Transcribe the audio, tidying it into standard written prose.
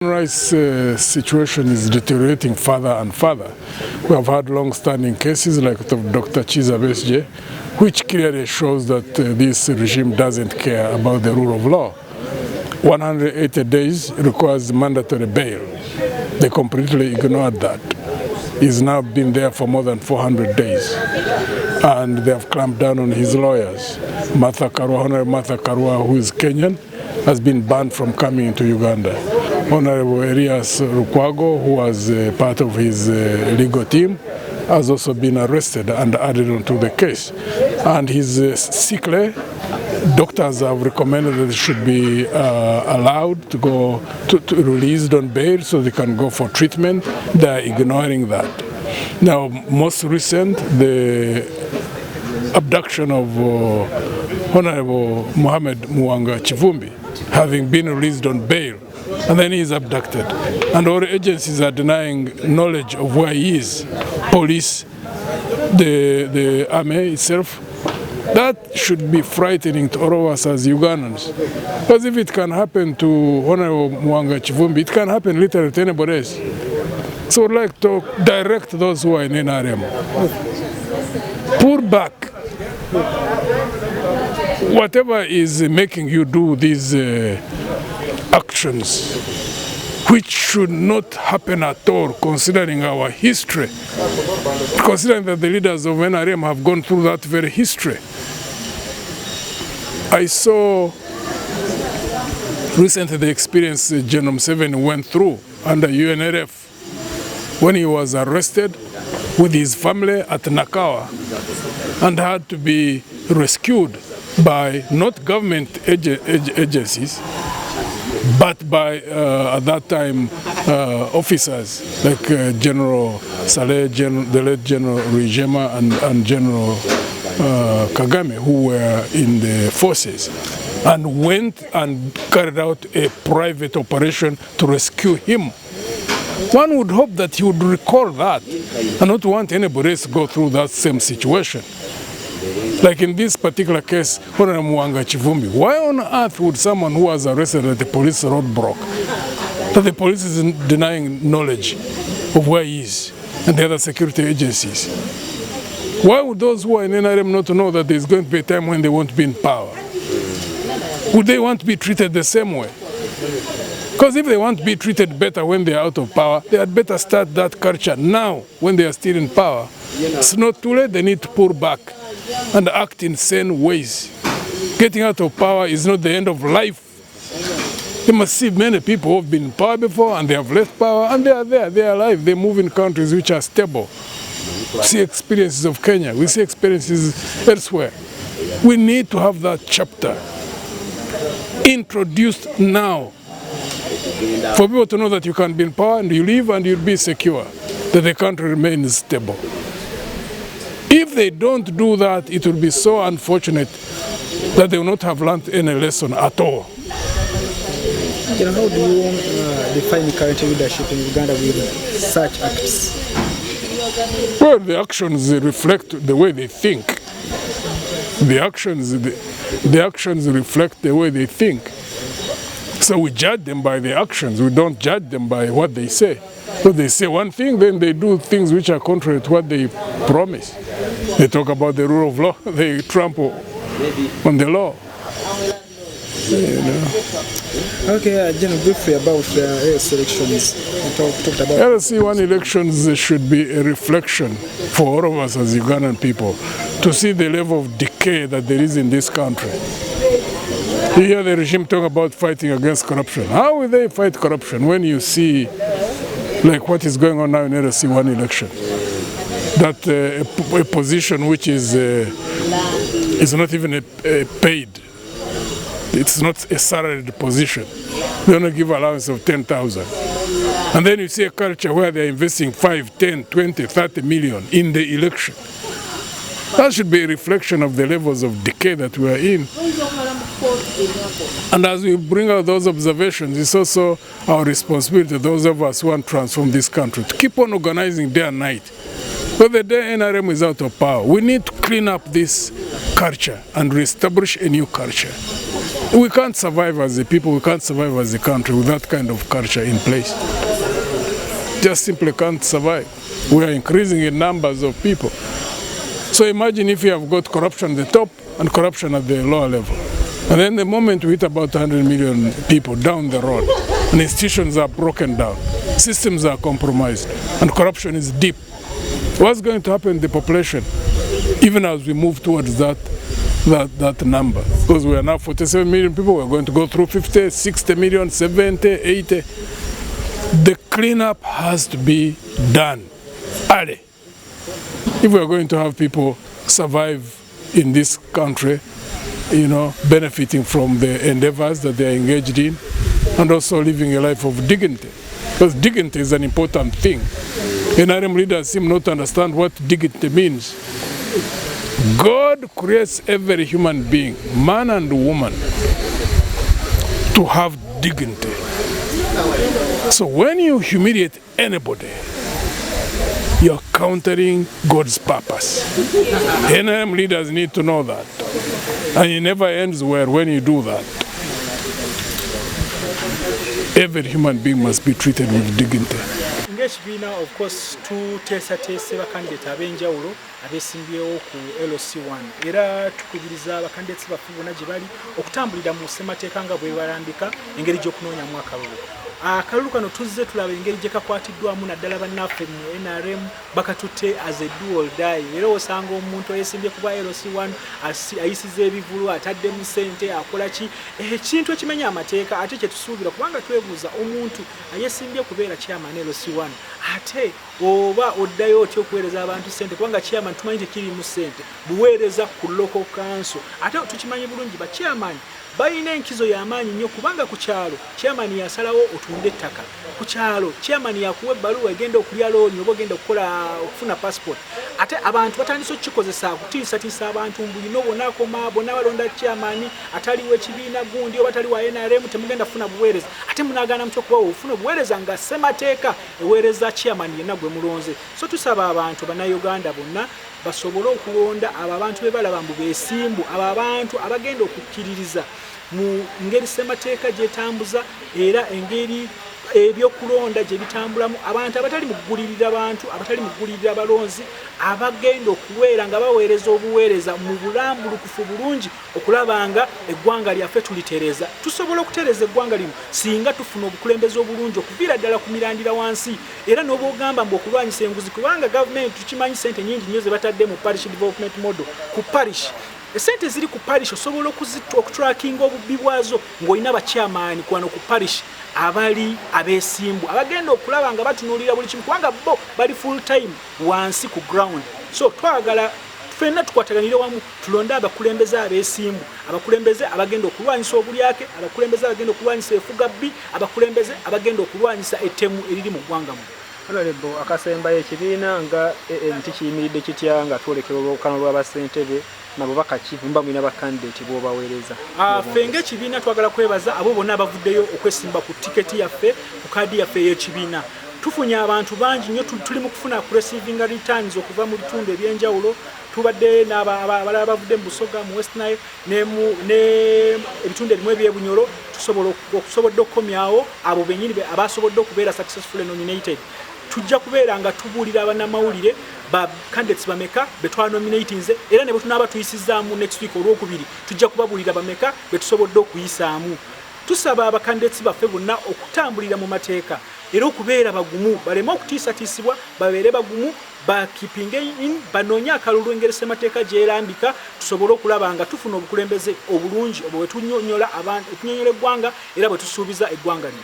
Rights situation is deteriorating further and further. We have had long-standing cases like of Dr. Chiza Besje, which clearly shows that this regime doesn't care about the rule of law. 180 days requires mandatory bail. They completely ignored that. He's now been there for more than 400 days. And they have clamped down on his lawyers. Honorable Martha Karua, who is Kenyan, has been banned from coming into Uganda. Honorable Elias Rukwago, who was part of his legal team, has also been arrested and added onto the case. And his sick leave, doctors have recommended that they should be allowed to go to released on bail so they can go for treatment. They are ignoring that. Now, most recent, the abduction of Honorable Mohamed Mwanga Chivumbi, having been released on bail, and then he is abducted. And all agencies are denying knowledge of where he is. Police, the army itself. That should be frightening to all of us as Ugandans. Because if it can happen to Honorable Mwanga Chivumbi, it can happen literally to anybody else. So I'd like to direct those who are in NRM. Pull back. Whatever is making you do these actions, which should not happen at all, considering our history, considering that the leaders of NRM have gone through that very history. I saw recently the experience General Museveni went through under UNRF when he was arrested with his family at Nakawa and had to be rescued by not government agencies, but by, at that time, officers like General Saleh, the late General Rijema, and General Kagame, who were in the forces, and went and carried out a private operation to rescue him. One would hope that he would recall that and not want anybody else to go through that same situation. Like in this particular case, Honorable Mwanga Chivumbi, why on earth would someone who was arrested at the police roadblock, that the police is denying knowledge of where he is and the other security agencies? Why would those who are in NRM not know that there's going to be a time when they won't be in power? Would they want to be treated the same way? Because if they want to be treated better when they are out of power, they had better start that culture now when they are still in power. It's not too late, they need to pull back and act in sane ways. Getting out of power is not the end of life. You must see many people who have been in power before and they have left power and they are there, they are alive, they move in countries which are stable. We see experiences of Kenya, we see experiences elsewhere. We need to have that chapter introduced now for people to know that you can be in power and you live and you'll be secure, that the country remains stable. If they don't do that, it will be so unfortunate that they will not have learned any lesson at all. You know, how do you define the current leadership in Uganda with such acts? Well, the actions reflect the way they think. The actions reflect the way they think. So we judge them by the actions. We don't judge them by what they say. So they say one thing, then they do things which are contrary to what they promise. They talk about the rule of law, they trample on the law. You know. Okay, General, briefly about AS elections. We talked about LC1 elections should be a reflection for all of us as Ugandan people to see the level of decay that there is in this country. You hear the regime talk about fighting against corruption. How will they fight corruption when you see like what is going on now in LC1 election? That a position which is not even paid. It's not a salaried position. They only give allowance of 10,000. And then you see a culture where they're investing 5, 10, 20, 30 million in the election. That should be a reflection of the levels of decay that we are in. And as we bring out those observations, it's also our responsibility, those of us who want to transform this country, to keep on organizing day and night. But the day NRM is out of power, we need to clean up this culture and reestablish a new culture. We can't survive as a people, we can't survive as a country with that kind of culture in place. Just simply can't survive. We are increasing in numbers of people. So imagine if you have got corruption at the top and corruption at the lower level. And then the moment we hit about 100 million people down the road, and institutions are broken down, systems are compromised, and corruption is deep, what's going to happen to the population, even as we move towards that number? Because we are now 47 million people, we're going to go through 50, 60 million, 70, 80. The cleanup has to be done early. If we are going to have people survive in this country, benefiting from the endeavors that they are engaged in, and also living a life of dignity. Because dignity is an important thing. NRM leaders seem not to understand what dignity means. God creates every human being, man and woman, to have dignity. So when you humiliate anybody, you're countering God's purpose. NRM leaders need to know that. And it never ends well when you do that. Every human being must be treated with dignity. Ng'ekibiina of course tuteesateese bakandidate ab'enjawulo abeesimbyewo ku LC1 era tukubiriza abakandidate baffe bonna gye bali okutambulira mu ssemateeka nga bwe balambika engeri gy'okunoonyamu akalulu. Akalulu kano tuzze tulaba engeri gye kakwatiddwamu naddala bannaffe mu NRM bakatutte as a do or die. Era osanga omuntu eyeesimbye kuba LC1 ayisiza ebivulu ataddemu ssente akola ki ekintu ekimenya amateeka ate kye tusuubira kubanga twebuuza omuntu ayeesimbye kubeera chairman LC1 ate oba oddayo otya okuweereza abantu ssente kubanga chairman tumanyi tekirimu ssente buweereza ku local council ate tukimanyi bulungi ba chairman balina enkizo y'amaanyi nnyo kubanga ku kyalo chairman yasalawo otunde ettaka ku kyalo chairman yakuwa ebbaluwa egenda okulya looni oba ogenda okufuna passport ate abantu batandise okukikozesa kutiisatiisa abantu mbulino bonakoma bonna balonda chairman ataliwo ekibiina gundi oba taliwo NRM temugenda kufuna buweereza ate munaagaana mutya okubawa ofuna obuweereza nga ssemateeka eweereza chairman yenna gwe mulonze. So tusaba abantu bannayuganda bonna basobole okulonda abo abantu be balaba mbu beesimbu abo abantu abagenda okukkiririza mu ngeri ssemateeka gyetambuza era engeri ebyokulonda gye bitambulamu abantu abatali mu kugulirira abantu abatali mu kugulirira abalonzi abagenda okuweera nga baweereza obuweereza mu bulambulukufu bulungi okulabanga eggwanga lyaffe tulitereeza. Tusobola okutereeza eggwanga lino singa tufuna obukulembeze obulungi okuviira ddala ku mirandira wansi era n'obwogamba mbu okulwanyisa enguzi kubanga gavumenti tukimanyi ssente nnyingi nnyo ze batadde mu parish development model ku parish. Esente ziri ku parish osobola okutrackinga obubbi bwazo ng'olina bachairman kwano ku parish abali abeesimbu abagenda okulaba nga batunuulira buli kimu kubanga bo bali full time wansi ku ground. So twagala ffenna tukwataganire wamu tulonde abakulembeze abeesimbu abakulembeze abagenda okulwanyisa obulyake abakulembeze abagenda okulwanyisa efugabbi abakulembeze abagenda okulwanyisa ettemu eriri mu ggwanga mu. Honorable akasemba ekibiina nga nti kiyimiridde kitya nga twolekera olwokano lw'abassentebe nabo bakakivumba mwina bakandidate bw'obaweereza. Ffe ng'ekibiina twagala kwebaza abo bonna abavuddeyo okwesimba ku tiketi yaffe ku kaadi yaffe ey'ekibiina. Tufunye abantu bangi nnyo tuli mu kufuna receiving returns okuva mu bitundu ebyenjawulo. Tubadde n'abalala bavudde mu Busoga mu West Nile ne ebitundu ebimu ebyebunyolo tusobodde okukomyawo abo bennyini abasobodde okubeera successfully nominated. Tujja kubeera nga tubuulira abannamawulire ba candidates bameka betwa nominatinze era ne bwe tunaaba tuyisizaamu next week olwokubiri tujja kubabuulira bameka betusobodde okuyisaamu. Tusaba abakandidates baffe bonna okutambulira mu mateeka era okubeera bagumu baleme okutiisatiisibwa babeere bagumu bakipinge in banoonye akalulu engeri ssemateeka gyerambika tusobole okulaba nga tufuna obukulembeze obulungi obwo bwe tunyonyola eggwanga era bwe tusuubiza eggwanga lino.